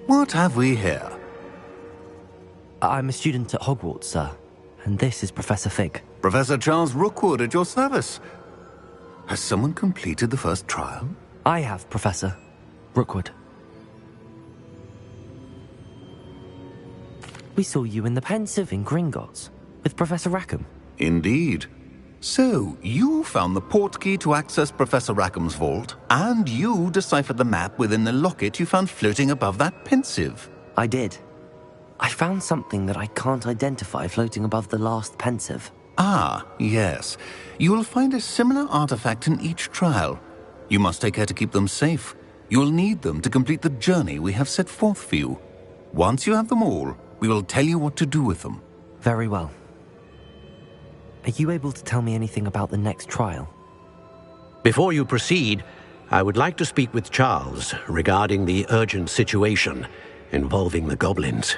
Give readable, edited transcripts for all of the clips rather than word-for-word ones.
What have we here? I'm a student at Hogwarts, sir. And this is Professor Fig. Professor Charles Rookwood at your service. Has someone completed the first trial? I have, Professor Rookwood. We saw you in the Pensive in Gringotts with Professor Rackham. Indeed. So, you found the portkey to access Professor Rackham's vault, and you deciphered the map within the locket you found floating above that Pensive. I did. I found something that I can't identify floating above the last Pensive. Ah, yes. You will find a similar artifact in each trial. You must take care to keep them safe. You will need them to complete the journey we have set forth for you. Once you have them all, we will tell you what to do with them. Very well. Are you able to tell me anything about the next trial? Before you proceed, I would like to speak with Charles regarding the urgent situation involving the goblins.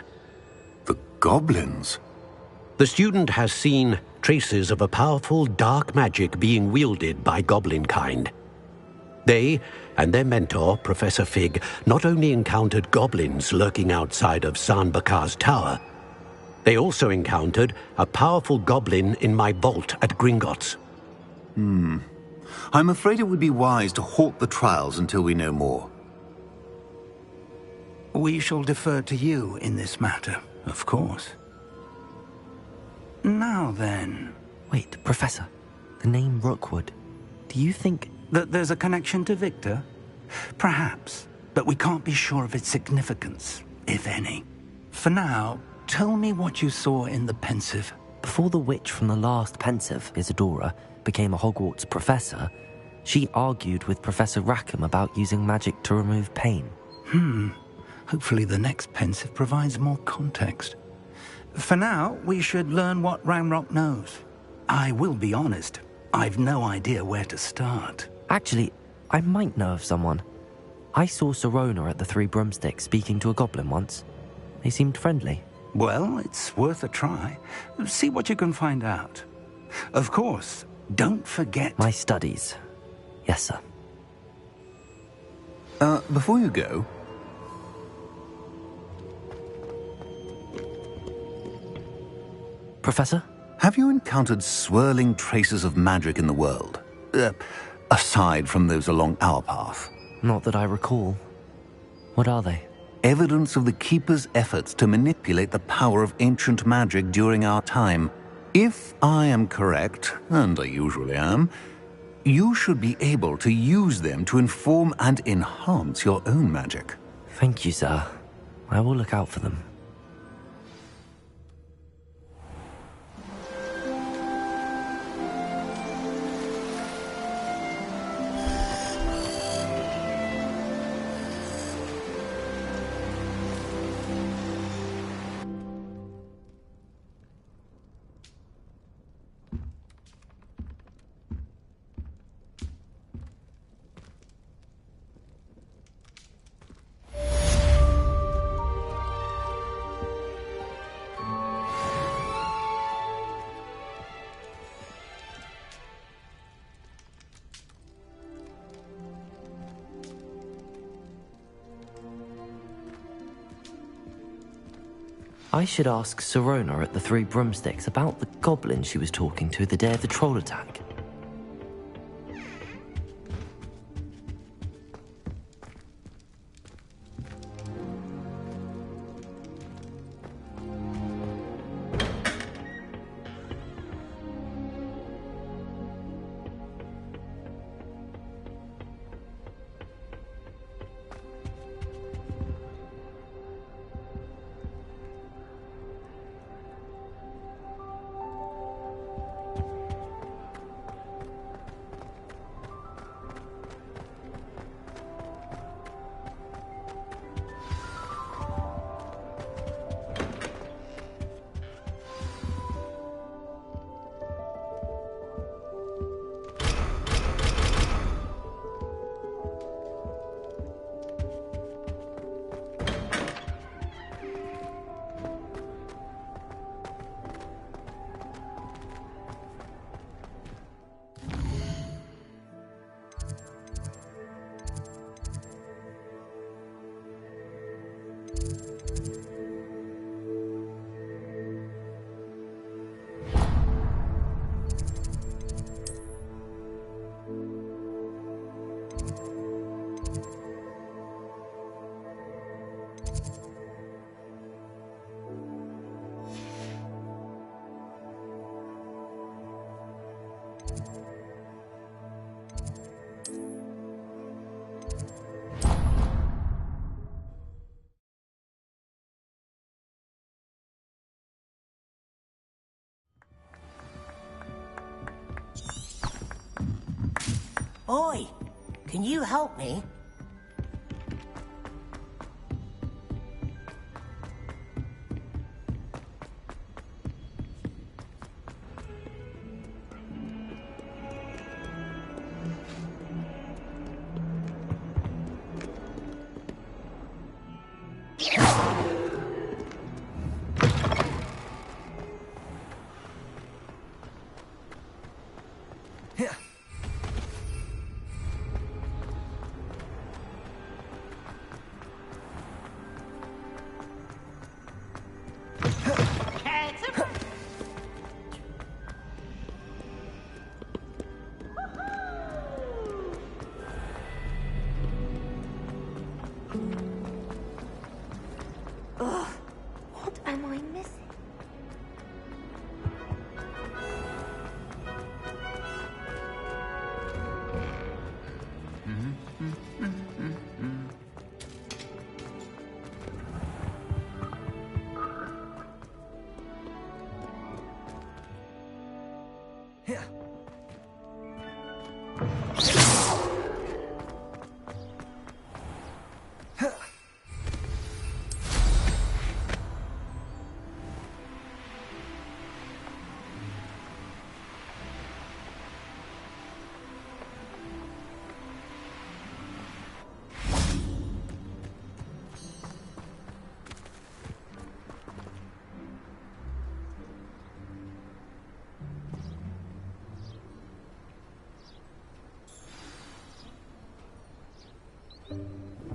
The goblins? The student has seen traces of a powerful dark magic being wielded by goblin kind. They and their mentor, Professor Fig, not only encountered goblins lurking outside of Sanbakar's tower, they also encountered a powerful goblin in my vault at Gringotts. I'm afraid it would be wise to halt the trials until we know more. We shall defer to you in this matter, of course. Now then... Wait, Professor. The name Rookwood. Do you think... that there's a connection to Victor? Perhaps, but we can't be sure of its significance, if any. For now, tell me what you saw in the Pensive. Before the witch from the last Pensive, Isadora, became a Hogwarts professor, she argued with Professor Rackham about using magic to remove pain. Hopefully the next Pensive provides more context. For now, we should learn what Ranrock knows. I will be honest, I've no idea where to start. Actually, I might know of someone. I saw Sirona at the Three Broomsticks speaking to a goblin once. They seemed friendly. Well, it's worth a try. See what you can find out. Of course, don't forget... My studies. Yes, sir. Before you go... Professor? Have you encountered swirling traces of magic in the world? Aside from those along our path? Not that I recall. What are they? Evidence of the Keeper's efforts to manipulate the power of ancient magic during our time. If I am correct, and I usually am, you should be able to use them to inform and enhance your own magic. Thank you, sir. I will look out for them. I should ask Sirona at the Three Broomsticks about the goblin she was talking to the day of the troll attack. Boy, can you help me? What am I missing?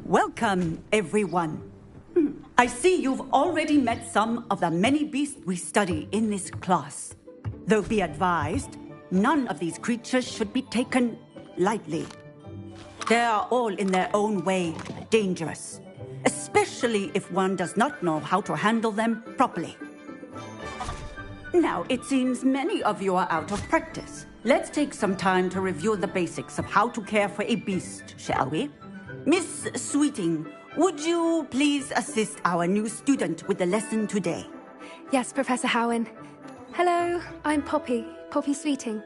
Welcome, everyone. I see you've already met some of the many beasts we study in this class. Though be advised, none of these creatures should be taken lightly. They are all in their own way dangerous, especially if one does not know how to handle them properly. Now, it seems many of you are out of practice. Let's take some time to review the basics of how to care for a beast, shall we? Miss Sweeting, would you please assist our new student with the lesson today? Yes, Professor Howen. Hello, I'm Poppy Sweeting.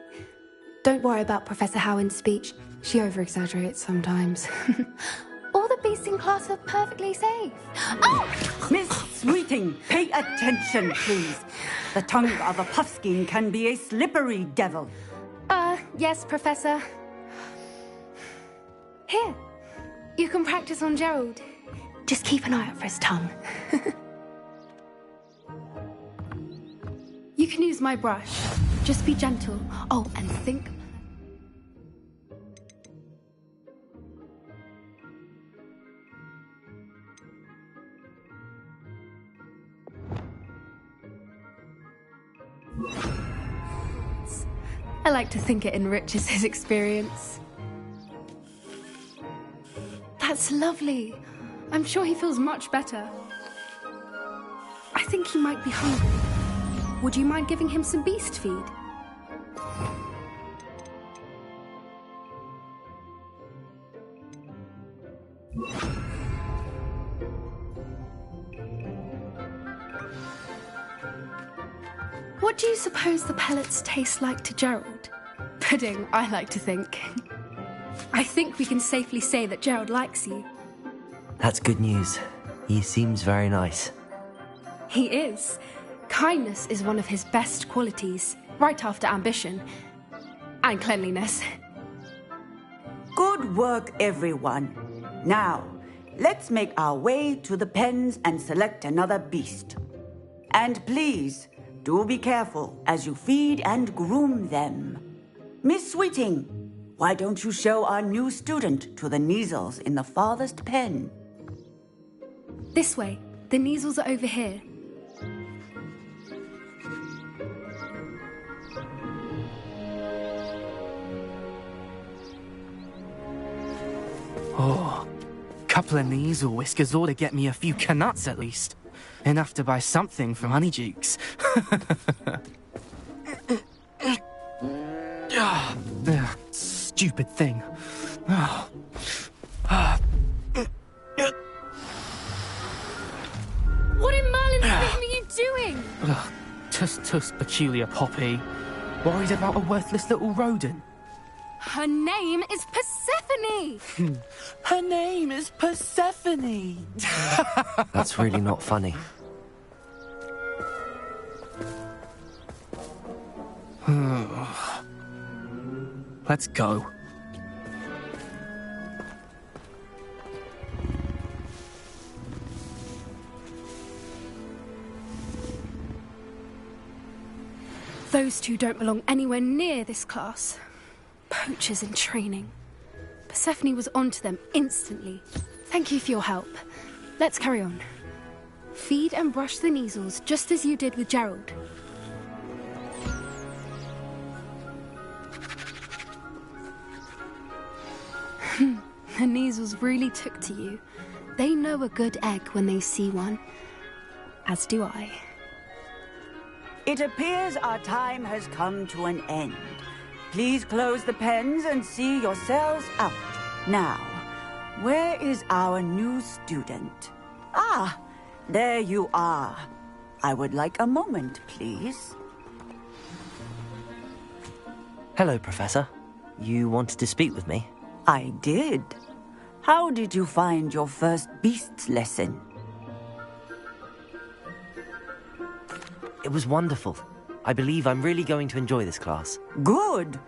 Don't worry about Professor Howen's speech. She over-exaggerates sometimes. All the beasts in class are perfectly safe. Oh! Miss Sweeting, pay attention, please. The tongue of a puffskein can be a slippery devil. Yes, Professor. Here, you can practice on Gerald. Just keep an eye out for his tongue. You can use my brush. Just be gentle. Oh, and think. I like to think it enriches his experience. That's lovely. I'm sure he feels much better. I think he might be hungry. Would you mind giving him some beast feed? What do you suppose the pellets taste like to Gerald? Pudding, I like to think. I think we can safely say that Gerald likes you. That's good news. He seems very nice. He is. Kindness is one of his best qualities, right after ambition. And cleanliness. Good work, everyone. Now, let's make our way to the pens and select another beast. And please, do be careful as you feed and groom them. Miss Sweeting, why don't you show our new student to the Kneazles in the farthest pen? This way. The Kneazles are over here. Oh, couple of Kneazle whiskers ought to get me a few canuts at least. Enough to buy something from Honeydukes. stupid thing. What in Merlin's name are you doing? Tuss, peculiar Poppy. Worried about a worthless little rodent? Her name is Persephone! Her name is Persephone! That's really not funny. Let's go. Those two don't belong anywhere near this class. Poachers in training. Persephone was onto them instantly. Thank you for your help. Let's carry on. Feed and brush the Neasels just as you did with Gerald. The Neasels really took to you. They know a good egg when they see one. As do I. It appears our time has come to an end. Please close the pens and see yourselves out. Now, where is our new student? Ah, there you are. I would like a moment, please. Hello, Professor. You wanted to speak with me? I did. How did you find your first beasts lesson? It was wonderful. I believe I'm really going to enjoy this class. Good.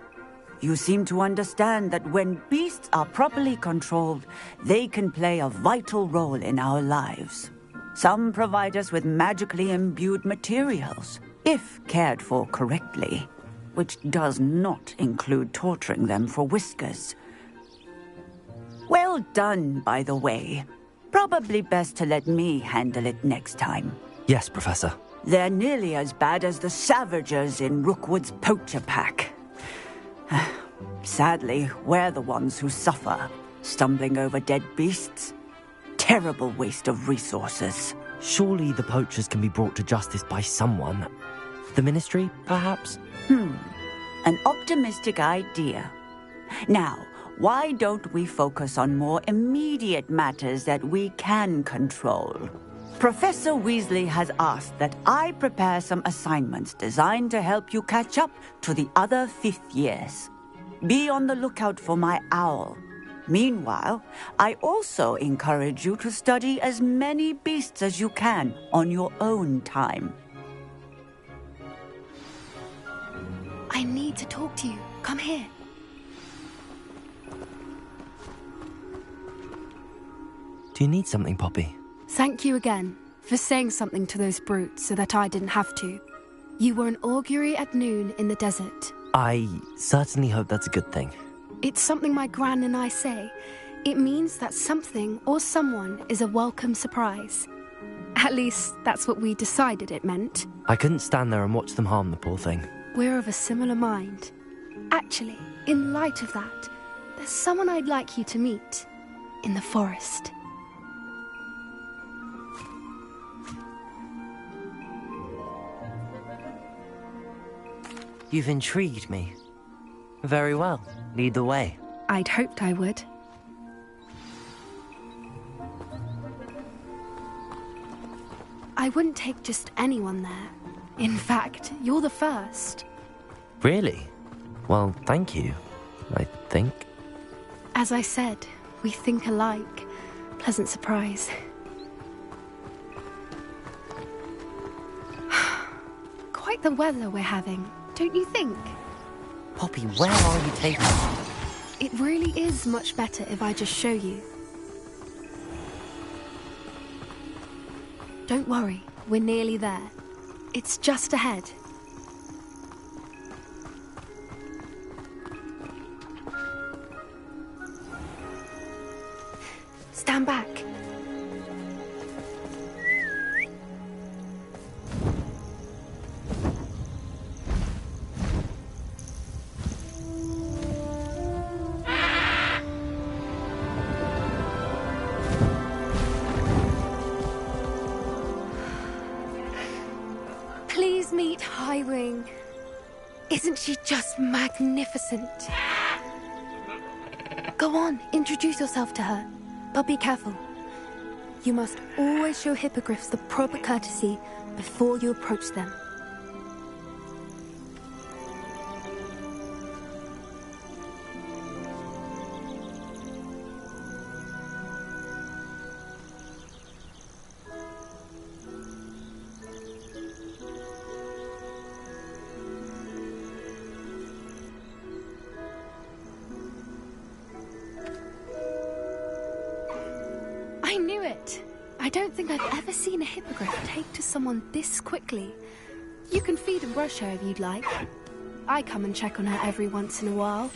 You seem to understand that when beasts are properly controlled, they can play a vital role in our lives. Some provide us with magically imbued materials, if cared for correctly, which does not include torturing them for whiskers. Well done, by the way. Probably best to let me handle it next time. Yes, Professor. They're nearly as bad as the Savagers in Rookwood's poacher pack. Sadly, we're the ones who suffer, stumbling over dead beasts. Terrible waste of resources. Surely the poachers can be brought to justice by someone. The Ministry, perhaps? An optimistic idea. Now, why don't we focus on more immediate matters that we can control? Professor Weasley has asked that I prepare some assignments designed to help you catch up to the other 5th years. Be on the lookout for my owl. Meanwhile, I also encourage you to study as many beasts as you can on your own time. I need to talk to you. Come here. Do you need something, Poppy? Thank you again for saying something to those brutes so that I didn't have to. You were an augury at noon in the desert. I certainly hope that's a good thing. It's something my gran and I say. It means that something or someone is a welcome surprise. At least, that's what we decided it meant. I couldn't stand there and watch them harm the poor thing. We're of a similar mind. Actually, in light of that, there's someone I'd like you to meet. In the forest. You've intrigued me. Very well. Lead the way. I'd hoped I would. I wouldn't take just anyone there. In fact, you're the first. Really? Well, thank you, I think. As I said, we think alike. Pleasant surprise. Quite the weather we're having, don't you think? Poppy, where are you taking me? It really is much better if I just show you. Don't worry, we're nearly there. It's just ahead. Stand back. Please meet Highwing. Isn't she just magnificent? Go on, introduce yourself to her. But be careful. You must always show hippogriffs the proper courtesy before you approach them. I knew it! I don't think I've ever seen a hippogriff take to someone this quickly. You can feed and brush her if you'd like. I come and check on her every once in a while.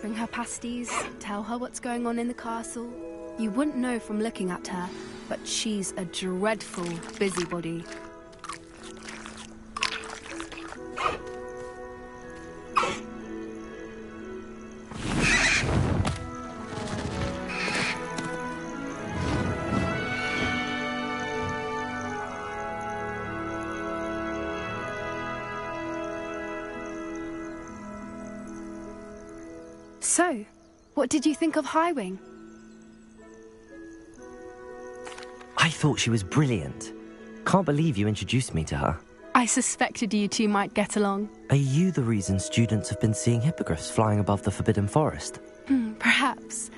Bring her pasties, tell her what's going on in the castle. You wouldn't know from looking at her, but she's a dreadful busybody. So, what did you think of Highwing? I thought she was brilliant. Can't believe you introduced me to her. I suspected you two might get along. Are you the reason students have been seeing hippogriffs flying above the Forbidden Forest? Perhaps.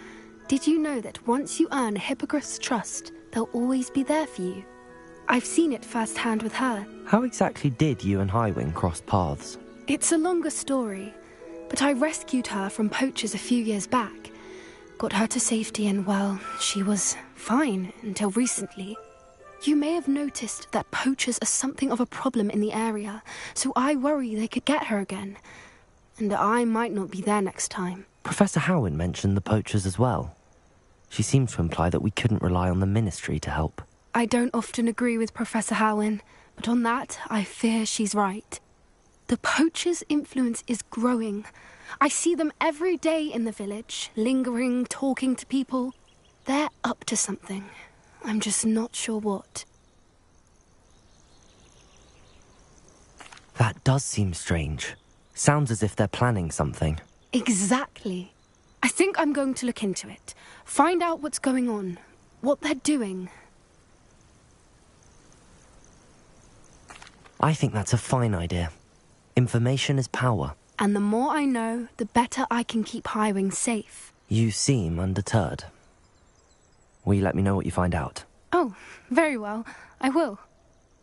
Did you know that once you earn a hippogriff's trust, they'll always be there for you? I've seen it firsthand with her. How exactly did you and Highwing cross paths? It's a longer story, but I rescued her from poachers a few years back. Got her to safety and, well, she was fine until recently. You may have noticed that poachers are something of a problem in the area, so I worry they could get her again. And I might not be there next time. Professor Howin mentioned the poachers as well. She seemed to imply that we couldn't rely on the Ministry to help. I don't often agree with Professor Howin, but on that, I fear she's right. The poachers' influence is growing. I see them every day in the village, lingering, talking to people. They're up to something. I'm just not sure what. That does seem strange. Sounds as if they're planning something. Exactly. I think I'm going to look into it. Find out what's going on, what they're doing. I think that's a fine idea. Information is power. And the more I know, the better I can keep Highwing safe. You seem undeterred. Will you let me know what you find out? Oh, very well. I will.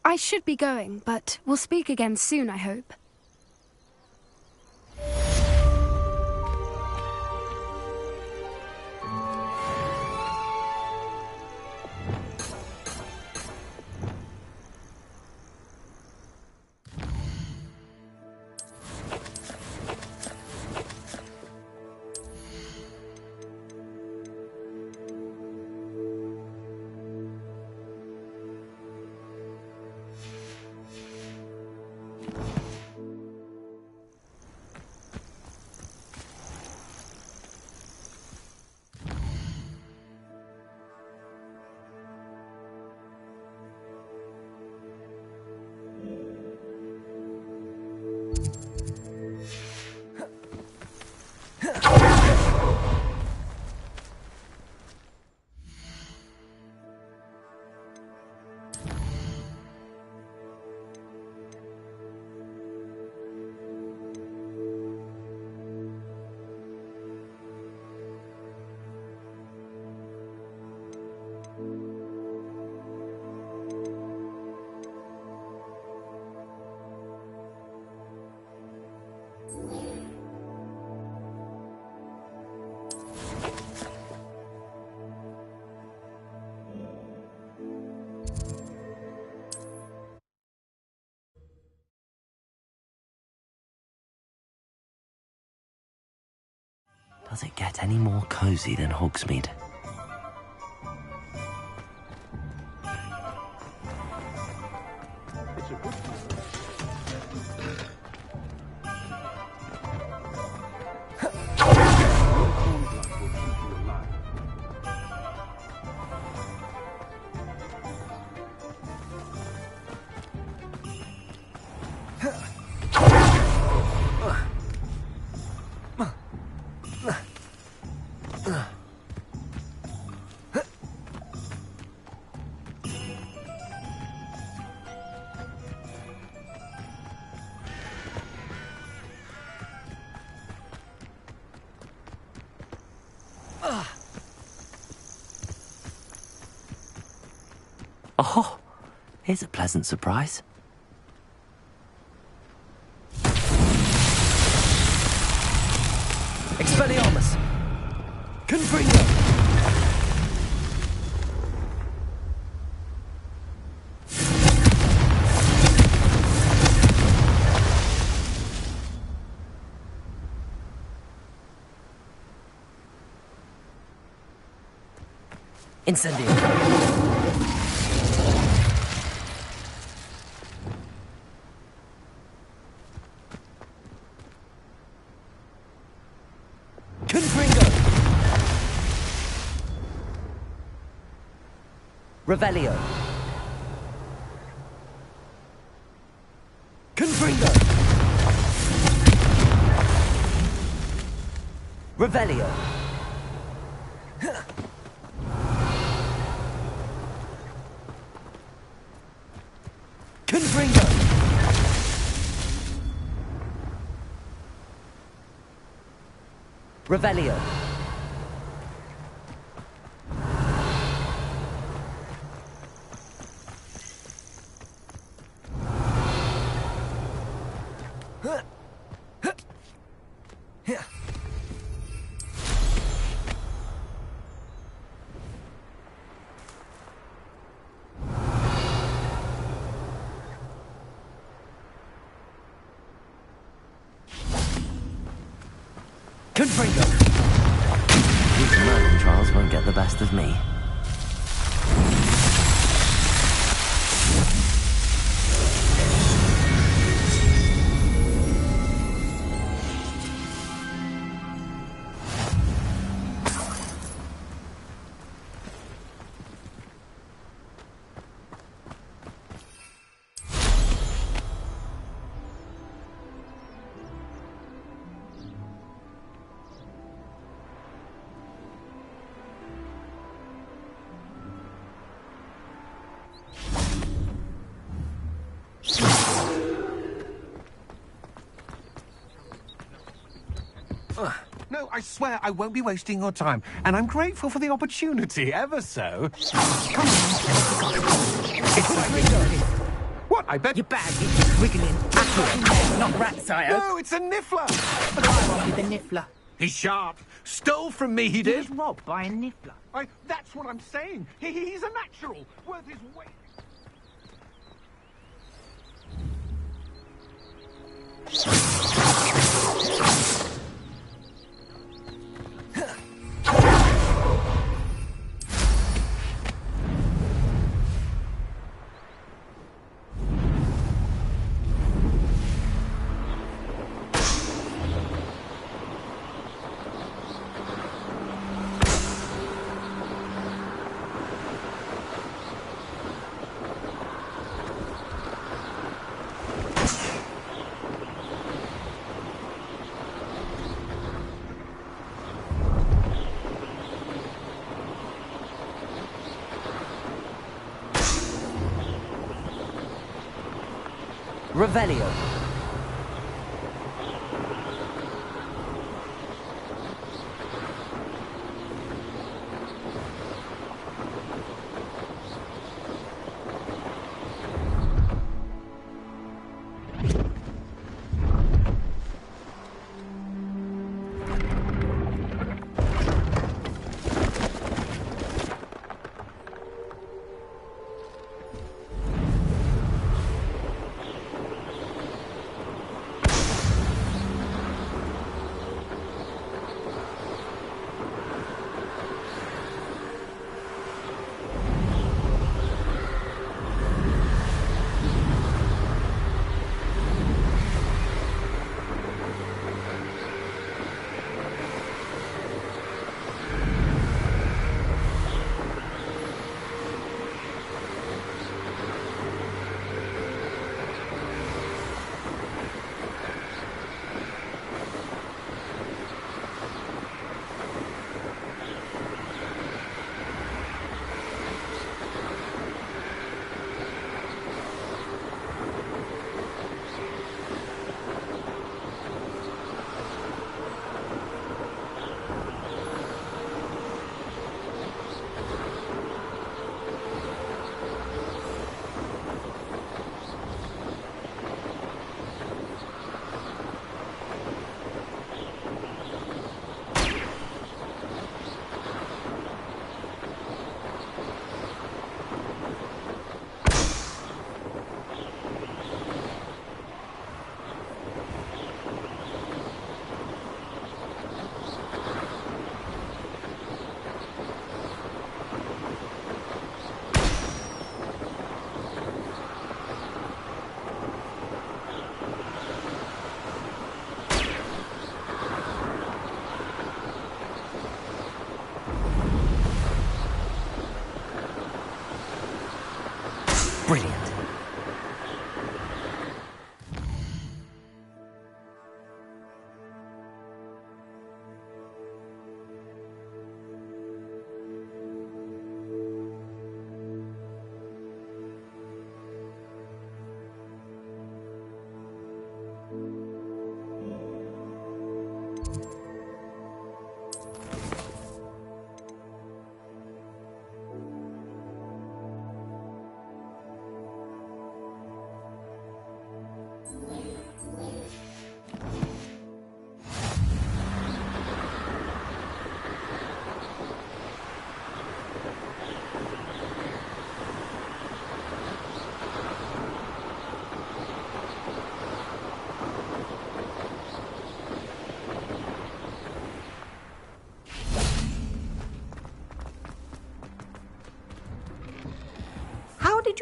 I should be going, but we'll speak again soon, I hope. Does it get any more cozy than Hogsmeade? Oh, here's a pleasant surprise. Expelliarmus! Confringo! Incendio! Revelio. Confringo. Revelio. Confringo. Revelio. Confringo. These Merlin trials won't get the best of me. No, I swear I won't be wasting your time, and I'm grateful for the opportunity, ever so. Come on. What? I bet... Your bag is wriggling. Not rat, sire. No, it's a niffler! But I wanted the niffler. He's sharp. Stole from me, he He did. was robbed by a niffler. That's what I'm saying. He's a natural, worth his weight. Revelio.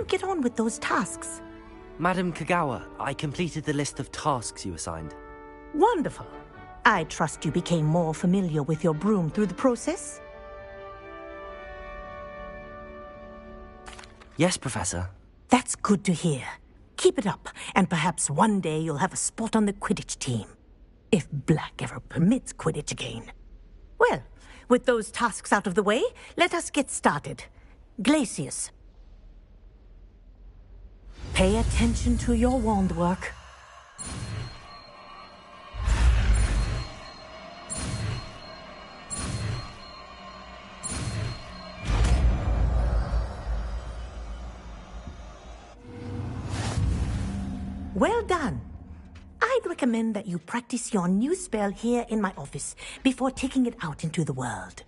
you get on with those tasks? Madam Kagawa, I completed the list of tasks you assigned. Wonderful. I trust you became more familiar with your broom through the process? Yes, Professor. That's good to hear. Keep it up, and perhaps one day you'll have a spot on the Quidditch team. If Black ever permits Quidditch again. Well, with those tasks out of the way, let us get started. Glacius. Pay attention to your wand work. Well done. I'd recommend that you practice your new spell here in my office before taking it out into the world.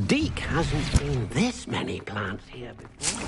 Deke hasn't seen this many plants here before.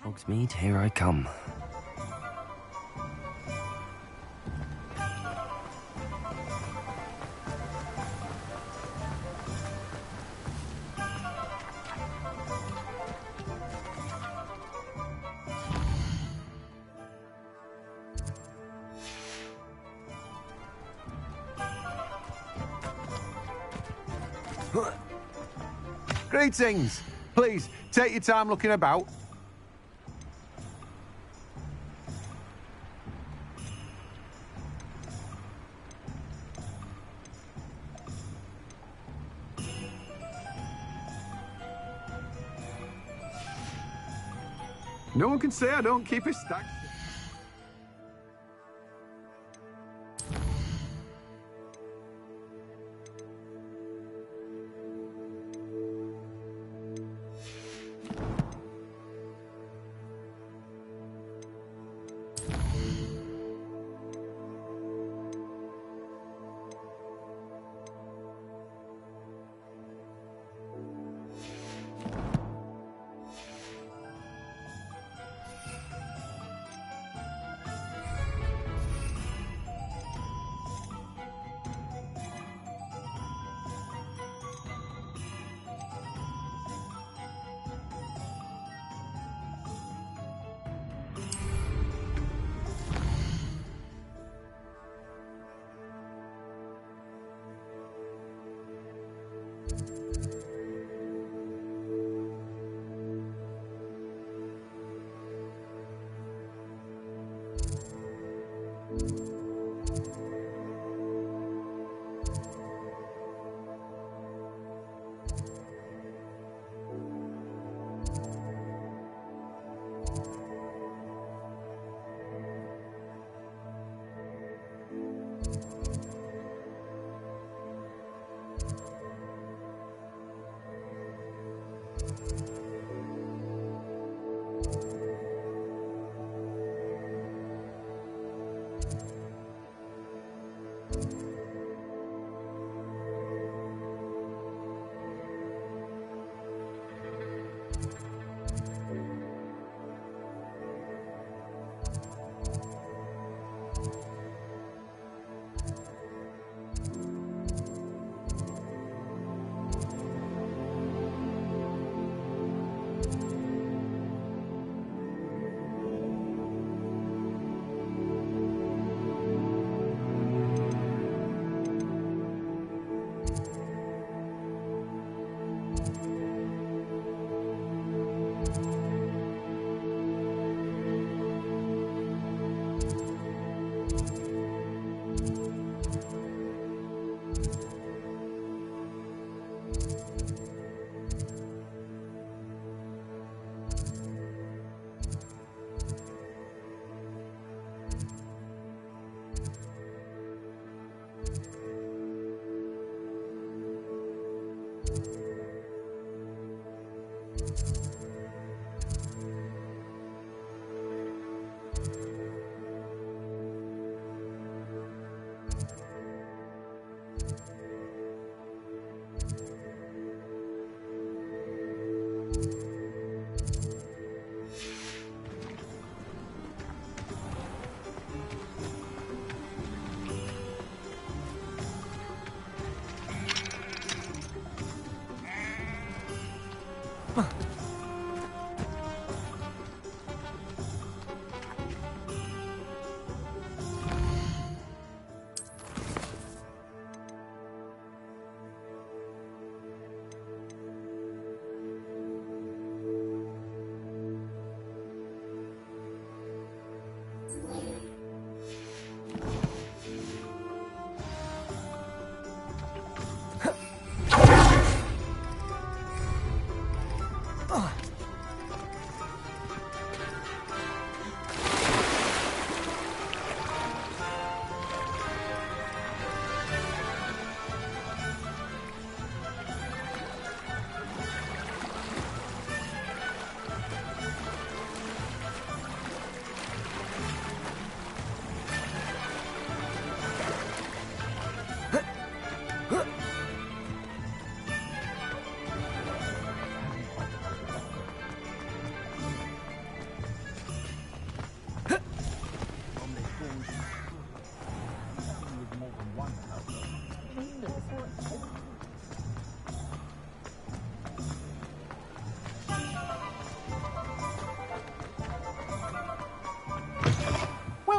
Hogsmeade, here I come. Greetings! Please, take your time looking about. No one can say I don't keep it stacked.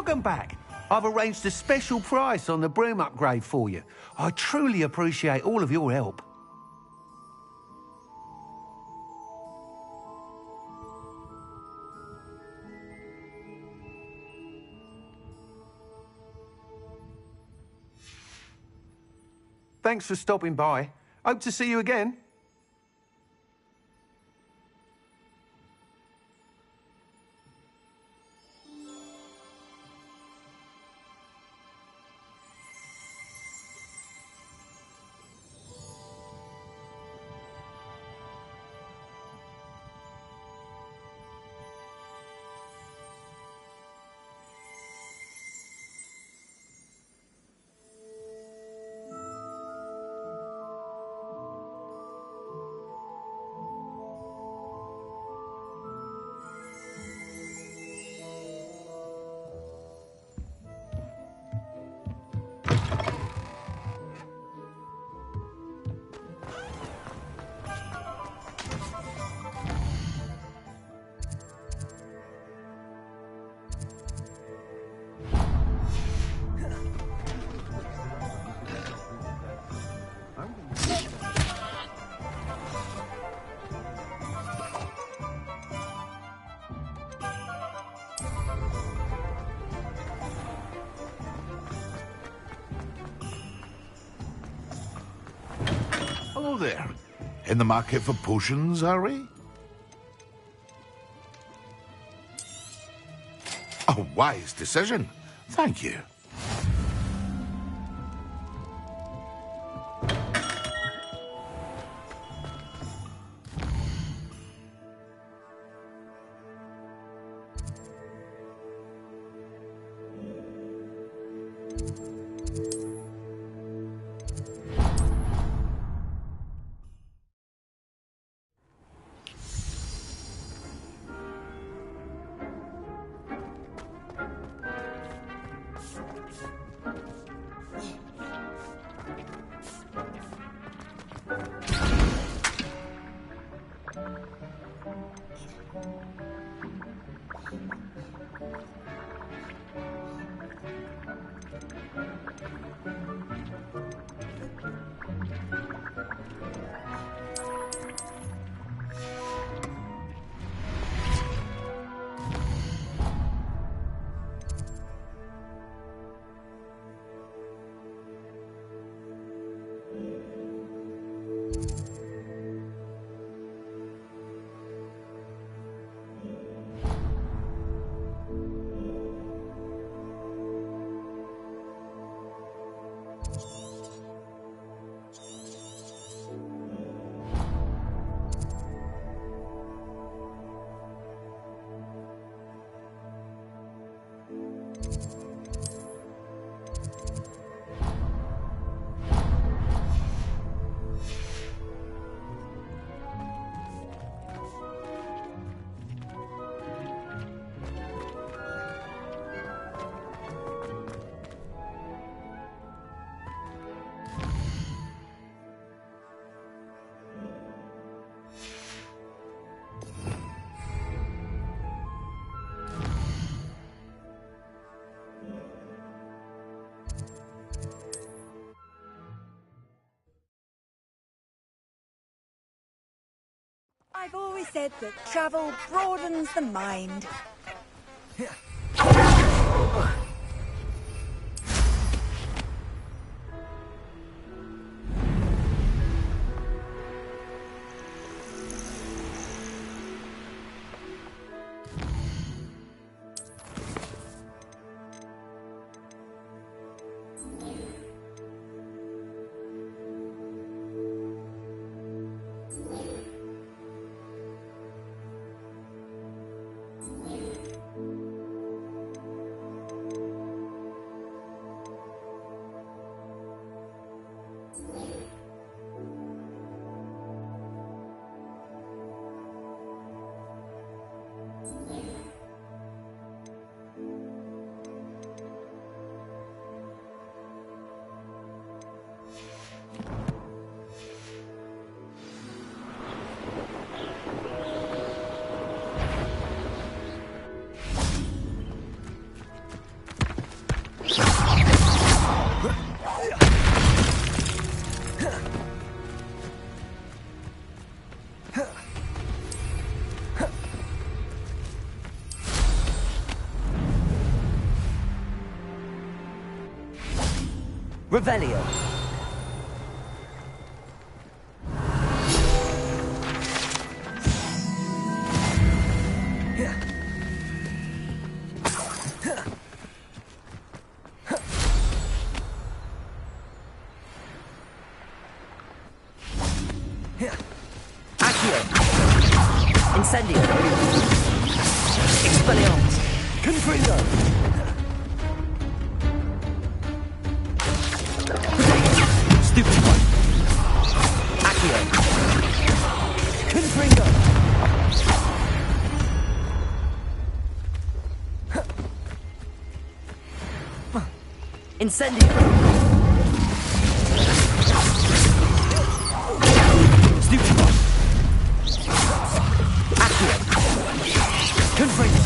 welcome back. I've arranged a special price on the broom upgrade for you. I truly appreciate all of your help. Thanks for stopping by. Hope to see you again. Hello there. In the market for potions, are we? A wise decision. Thank you. I've always said that travel broadens the mind. Revelio. Incendio. Expelliarmus. Confringo. Stupefy. Accio. Confringo. Incendio. Stupefy. Confringo.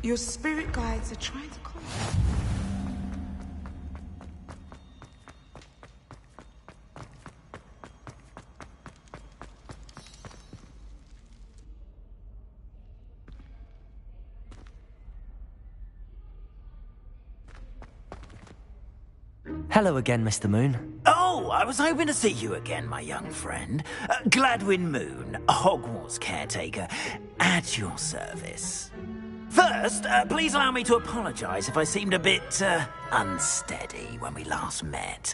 Your spirit guides are trying to call you. Hello again, Mr. Moon. Oh, I was hoping to see you again, my young friend. Gladwin Moon, Hogwarts caretaker, at your service. First, please allow me to apologize if I seemed a bit, unsteady when we last met.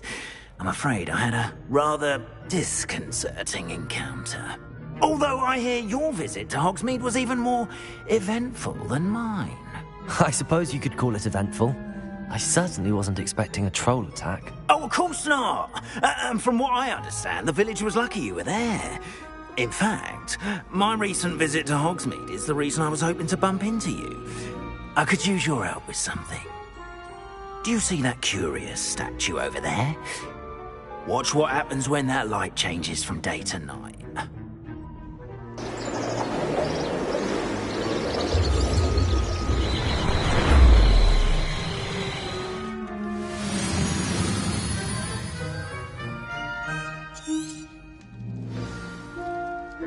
I'm afraid I had a rather disconcerting encounter. Although I hear your visit to Hogsmeade was even more eventful than mine. I suppose you could call it eventful. I certainly wasn't expecting a troll attack. Oh, of course not! And from what I understand, the village was lucky you were there. In fact, my recent visit to Hogsmeade is the reason I was hoping to bump into you. I could use your help with something. Do you see that curious statue over there? Watch what happens when that light changes from day to night.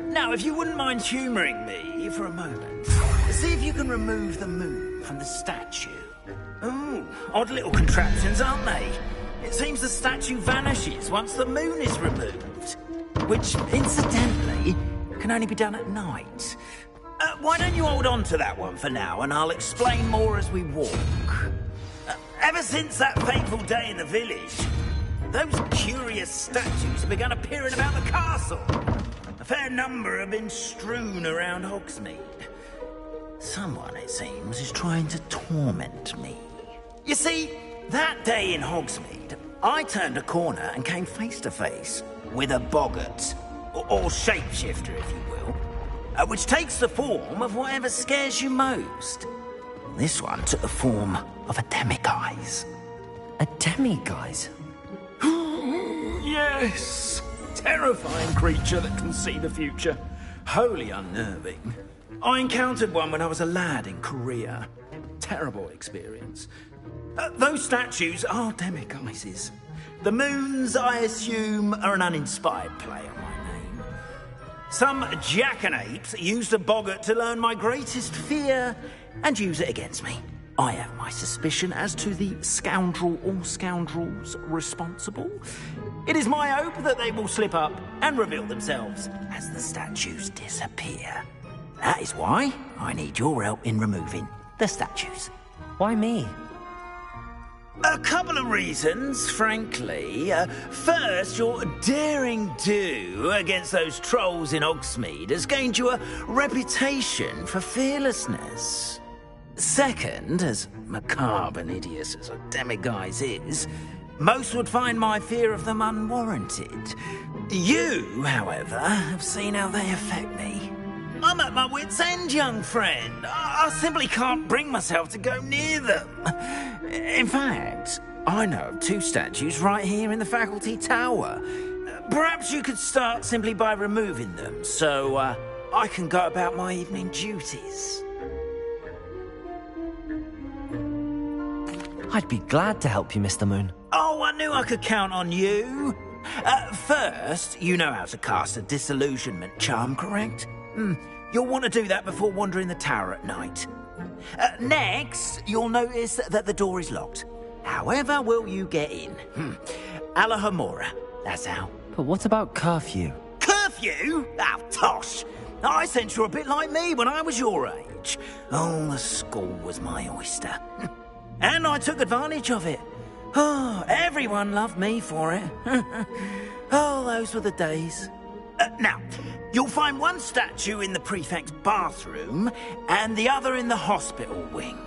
Now, if you wouldn't mind humouring me for a moment. See if you can remove the moon from the statue. Ooh, odd little contraptions, aren't they? It seems the statue vanishes once the moon is removed. Which, incidentally, can only be done at night. Why don't you hold on to that one for now, and I'll explain more as we walk. Ever since that fateful day in the village, those curious statues have begun appearing about the castle. A fair number have been strewn around Hogsmeade. Someone, it seems, is trying to torment me. You see, that day in Hogsmeade, I turned a corner and came face to face with a boggart, or shapeshifter, if you will, which takes the form of whatever scares you most. This one took the form of a demiguise. A demiguise? Yes! Terrifying creature that can see the future. Wholly unnerving. I encountered one when I was a lad in Korea. Terrible experience. Those statues are demiguises. The moons, I assume, are an uninspired play on my name. Some jackanapes used a boggart to learn my greatest fear and use it against me. I have my suspicion as to the scoundrel or scoundrels responsible. It is my hope that they will slip up and reveal themselves as the statues disappear. That is why I need your help in removing the statues. Why me? A couple of reasons, frankly. First, your daring do against those trolls in Hogsmeade has gained you a reputation for fearlessness. Second, as macabre and hideous as a demiguise is, most would find my fear of them unwarranted. You, however, have seen how they affect me. I'm at my wit's end, young friend. I simply can't bring myself to go near them. In fact, I know of 2 statues right here in the faculty tower. Perhaps you could start simply by removing them, so I can go about my evening duties. I'd be glad to help you, Mr. Moon. Oh, I knew I could count on you. First, you know how to cast a disillusionment charm, correct? You'll want to do that before wandering the tower at night. Next, you'll notice that the door is locked. However will you get in? Alahomora, that's how. But what about curfew? Curfew? Oh, tosh. I sense you're a bit like me when I was your age. Oh, the school was my oyster. And I took advantage of it. Oh, everyone loved me for it. Oh, those were the days. Now, you'll find one statue in the prefect's bathroom and the other in the hospital wing.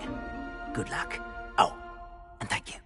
Good luck. Oh, and thank you.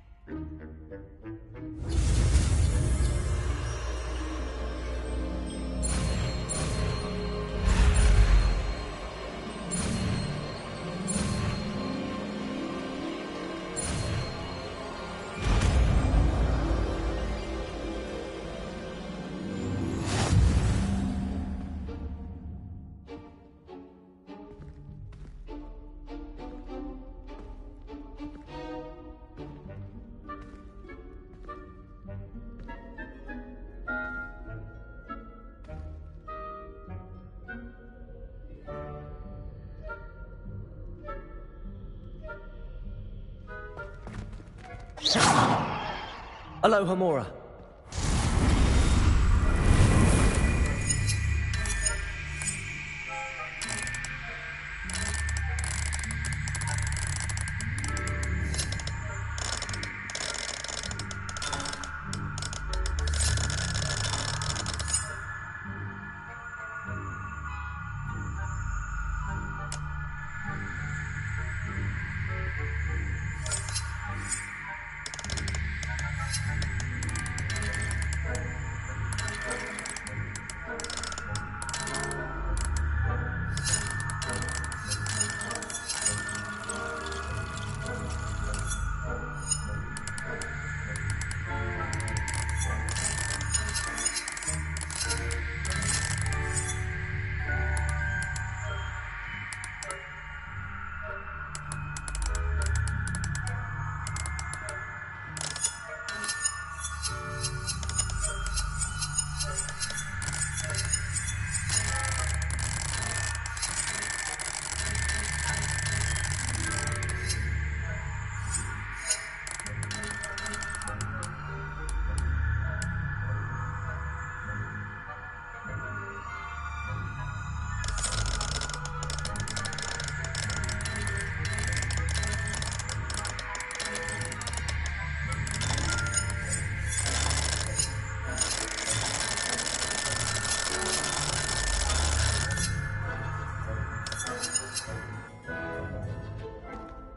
Alohomora.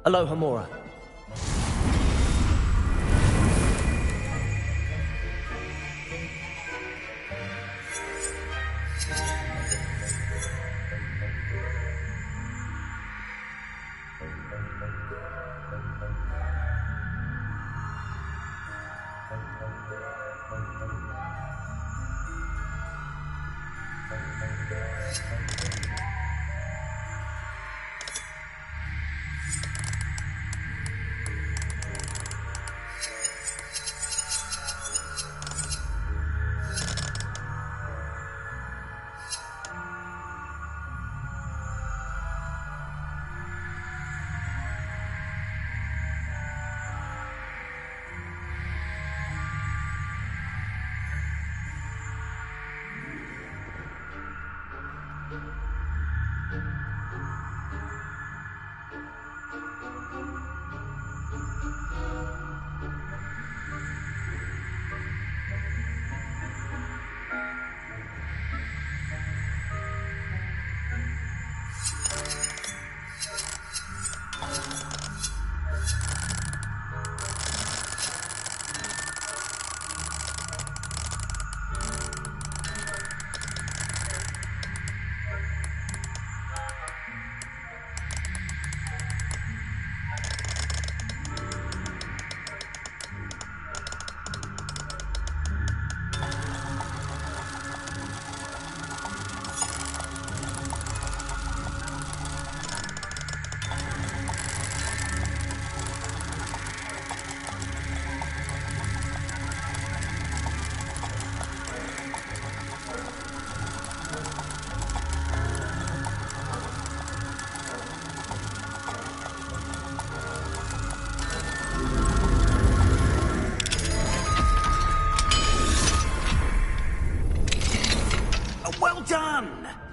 Aloha Mora.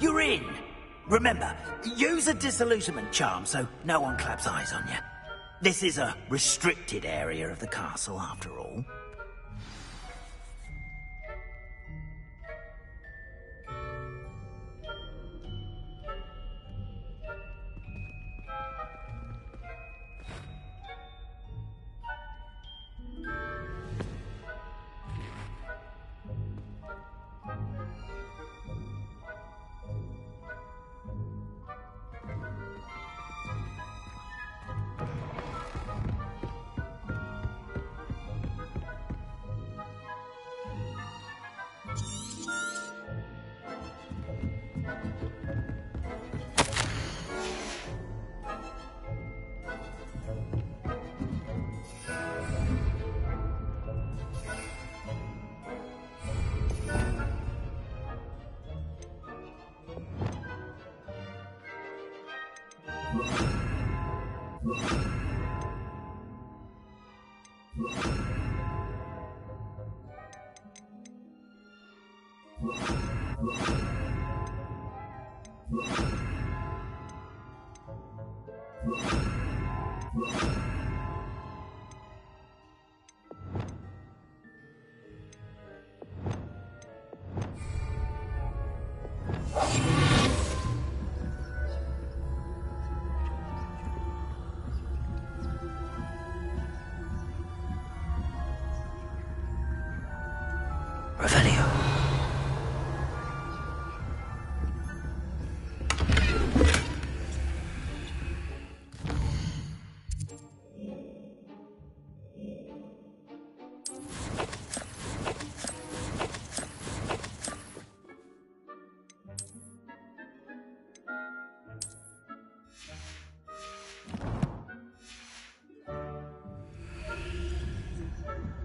You're in. Remember, use a disillusionment charm so no one claps eyes on you. This is a restricted area of the castle, after all.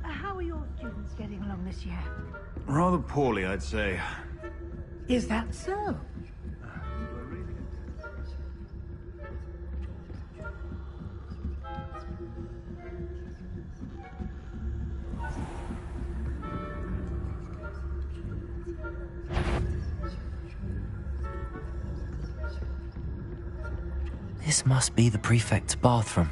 How are your students getting along this year? Rather poorly, I'd say. Is that so? This must be the prefect's bathroom.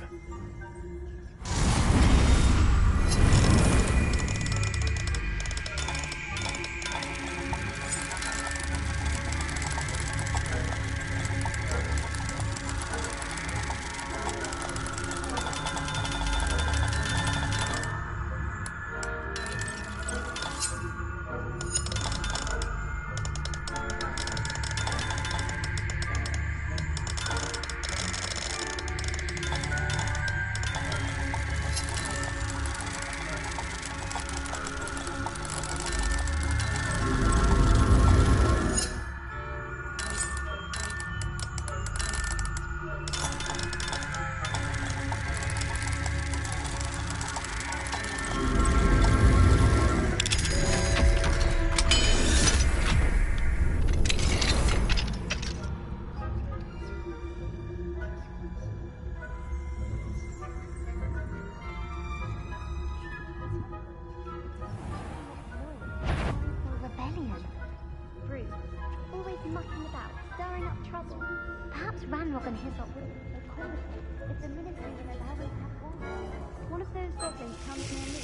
than hyssop. They call it. It's a ministry that I haven't had one. One of those goblins comes near me.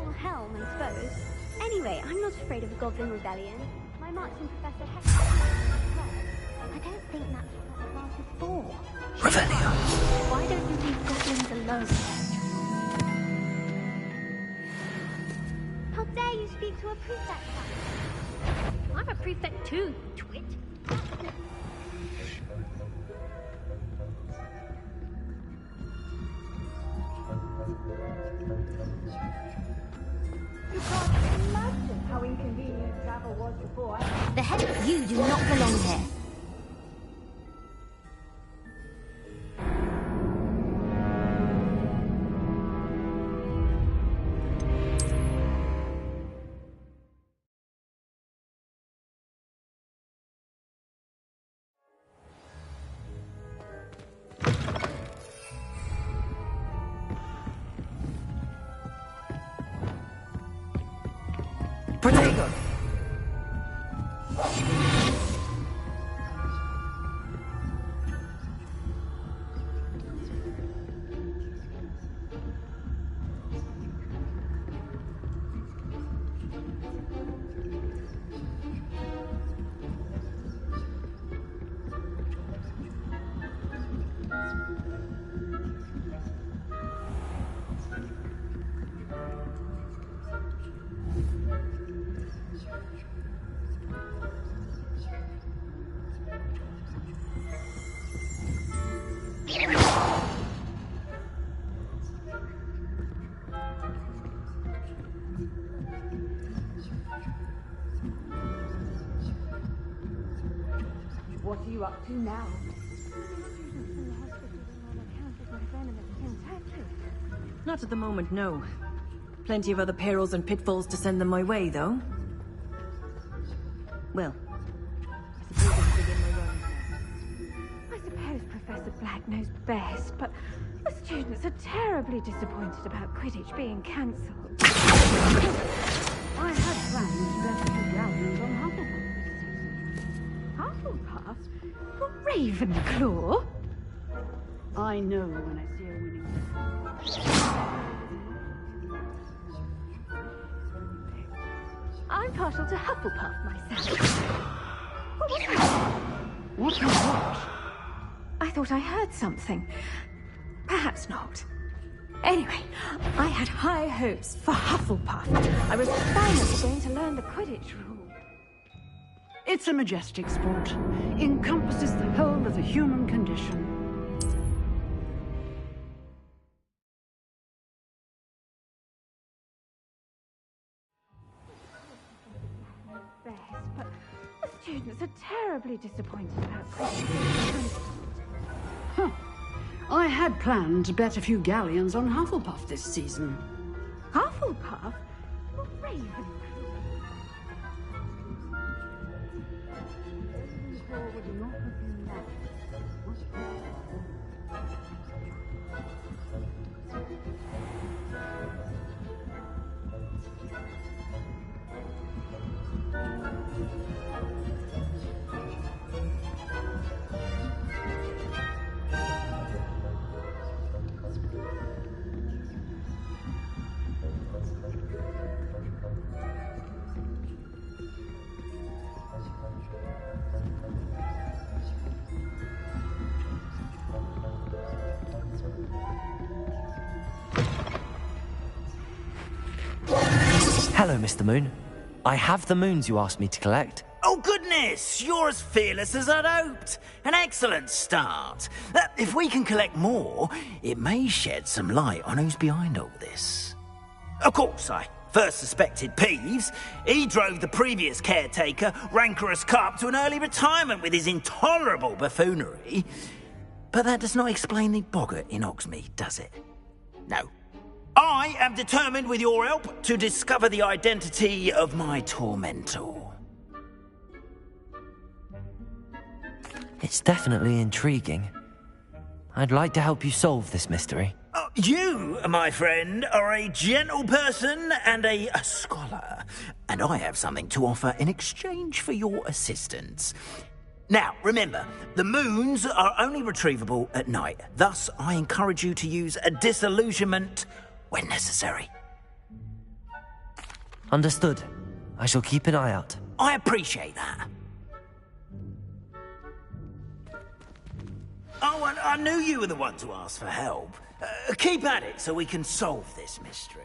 Or Helm, I suppose. Anyway, I'm not afraid of a goblin rebellion. My marching professor Hector. I don't think that's what that class is for. Revelio. Why don't you leave goblins alone? How dare you speak to a prefect? I'm a prefect too, you twit. You can't imagine how inconvenient travel was before. The heck of you do not belong here. Diagon! What are you up to now? Not at the moment, no. Plenty of other perils and pitfalls to send them my way, though. Well, I suppose I can begin my run. I suppose Professor Black knows best, but the students are terribly disappointed about Quidditch being cancelled. I had planned to bet a few galleons on Hufflepuff. Hufflepuff? For Ravenclaw? I know when I see a winning I'm partial to Hufflepuff myself. What was that? What was what? I thought I heard something. Perhaps not. Anyway, I had high hopes for Hufflepuff. I was finally going to learn the Quidditch rule. It's a majestic sport. Encompasses the whole of the human condition. Best, but the students are terribly disappointed about Quidditch. Huh. I had planned to bet a few galleons on Hufflepuff this season. Hufflepuff? Or Ravenclaw? Ravenclaw would not have been that. Hello, Mr. Moon. I have the moons you asked me to collect. Oh, goodness! You're as fearless as I'd hoped. An excellent start. If we can collect more, it may shed some light on who's behind all this. Of course, I first suspected Peeves. He drove the previous caretaker, Rancorous Carp, to an early retirement with his intolerable buffoonery. But that does not explain the boggart in Hogsmeade, does it? No. I am determined, with your help, to discover the identity of my tormentor. It's definitely intriguing. I'd like to help you solve this mystery. You, my friend, are a gentle person and a scholar, and I have something to offer in exchange for your assistance. Now, remember, the moons are only retrievable at night. Thus, I encourage you to use a disillusionment when necessary. Understood. I shall keep an eye out. I appreciate that. Oh, and I knew you were the one to ask for help. Keep at it so we can solve this mystery.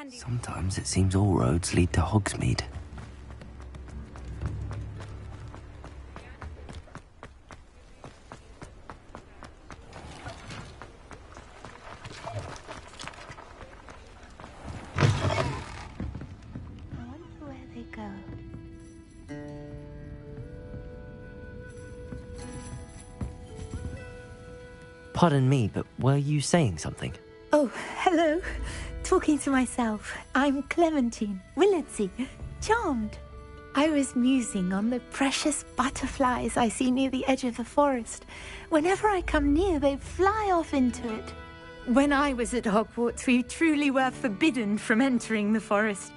Sometimes it seems all roads lead to Hogsmeade. Pardon me, but were you saying something? Oh, hello. Talking to myself. I'm Clementine, Willardsey, charmed. I was musing on the precious butterflies I see near the edge of the forest. Whenever I come near, they fly off into it. When I was at Hogwarts, we truly were forbidden from entering the forest.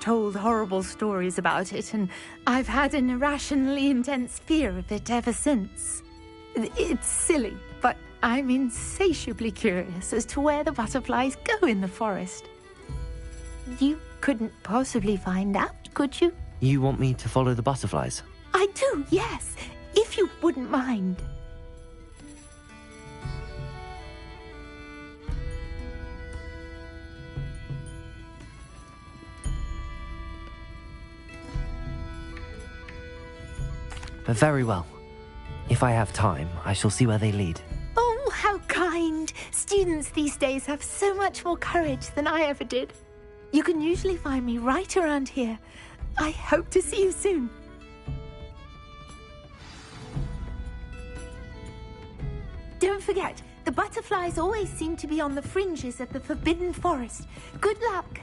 Told horrible stories about it, and I've had an irrationally intense fear of it ever since. It's silly, but I'm insatiably curious as to where the butterflies go in the forest. You couldn't possibly find out, could you? You want me to follow the butterflies? I do, yes, if you wouldn't mind. Very well. If I have time, I shall see where they lead. Oh, how kind! Students these days have so much more courage than I ever did. You can usually find me right around here. I hope to see you soon. Don't forget, the butterflies always seem to be on the fringes of the Forbidden Forest. Good luck.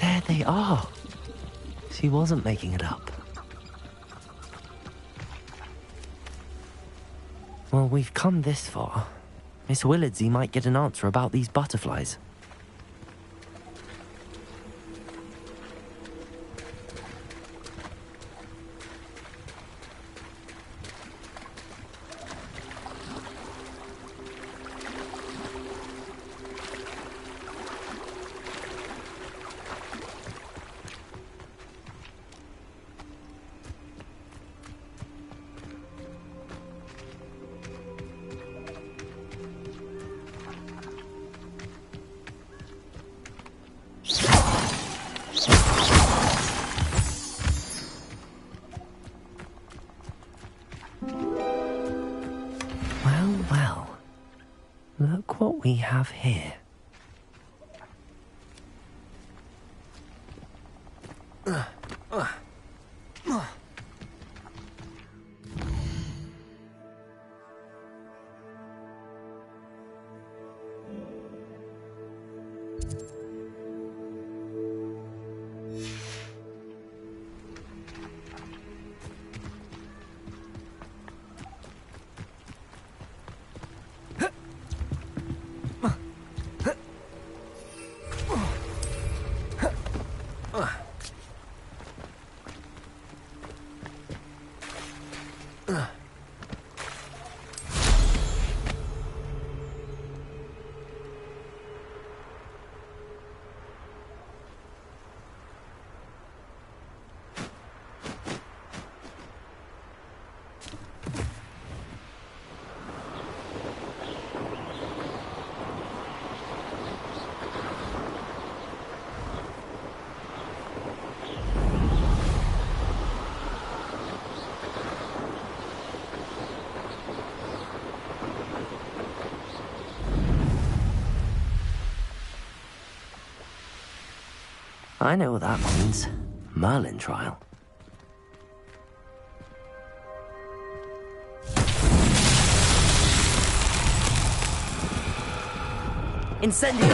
There they are. She wasn't making it up. Well, we've come this far. Miss Willardsey might get an answer about these butterflies. Well, look what we have here. I know what that means. Merlin trial. Incendio!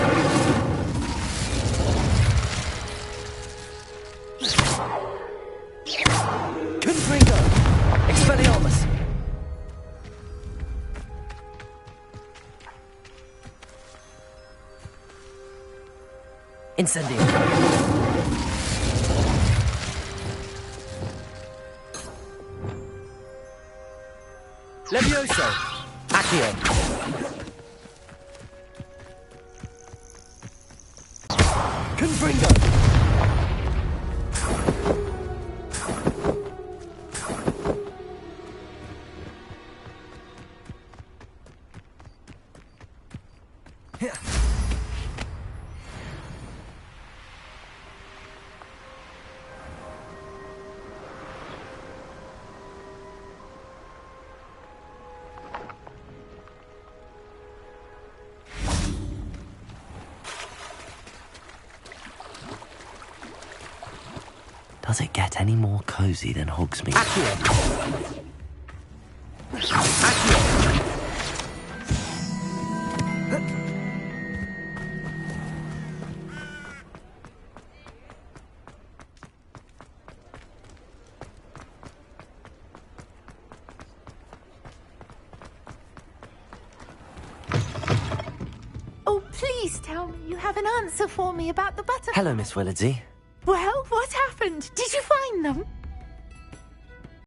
Confringo! Expelliarmus! Incendio! Levioso! Accio! Confringo! Does it get any more cozy than Hogsmeade? Accio! Accio! Oh, please tell me you have an answer for me about the butterfly. Hello, Miss Willardsey. Well, what happened? Did you find them?